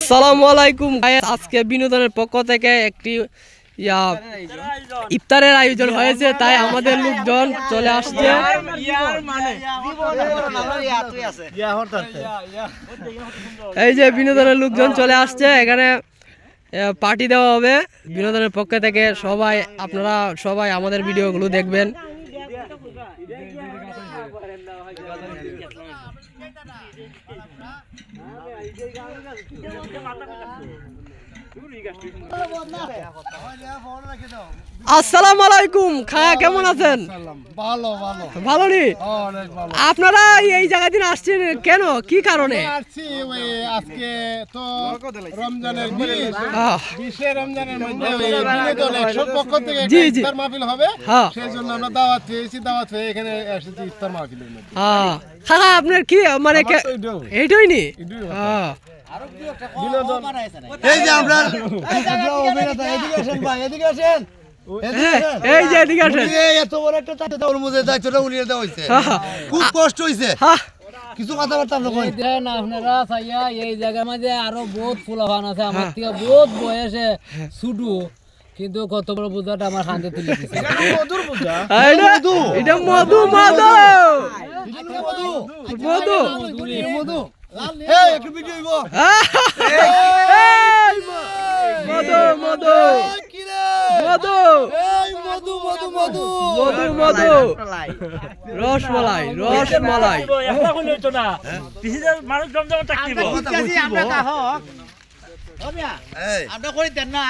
আসসালামু আলাইকুম গাইস, আজকে বিনোদনের পক্ষ থেকে একটি ইফতারের আয়োজন হয়েছে, তাই আমাদের লোকজন চলে আসছে। এই যে বিনোদনের লোকজন চলে আসছে, এখানে পার্টি দেওয়া হবে বিনোদনের পক্ষ থেকে। সবাই আপনারা সবাই আমাদের ভিডিওগুলো দেখবেন। আসসালামু আলাইকুম, খায়া কেমন আছেন? ভালো ভালো ভালো নি? অনেক ভালো। আপনারা এই জায়গা দিন আসছেন কেন, কি কারণে? আসছি ওই আজকে তো রমজানের রমজানের মধ্যে বিনোদনের সব পক্ষ থেকে জি, জি। ইফতার মাহফিল হবে, হ্যাঁ। সেই জন্য আমরা দাওয়াত পেয়ে এখানে এসেছি ইফতার মাহফিলের মধ্যে। কাকা আপনার কি মানে এইটাই নি? হ্যাঁ। বিনোদন এই যে আমরা অভিনেতা এদিকে আসেন ভাই, এদিকে আসেন, এই যে এদিকে আসেন। এত বড় একটা তরমুজের দায়িত্বটা উলিয়ে দেওয়া হয়েছে, খুব কষ্ট হয়েছে। কিছু কথাবার্তা দেখেন আপনারা চাইয়া এই জায়গার মধ্যে আরো বহুত ফুলাফান আছে, আমার থেকে বহুত বয়সে ছুটু, কিন্তু কত বড় পূজাটা আমার হাতে তুলে দিচ্ছে। মধুর পূজা, এটা মধু মধু মধু মধু এই একটু ভিডিও হইব মধু মধু কি রে মধু এই মধু মধু মধু মধু মধু রসমালাই রসমালাই একলা কইলে হইতো না, পিছে মানুষ জমজমাট থাকিব। এই আমরা করি দেন না,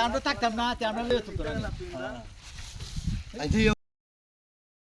আমরা থাকতাম না, আমরা লয়ে থাকতাম। আইতিও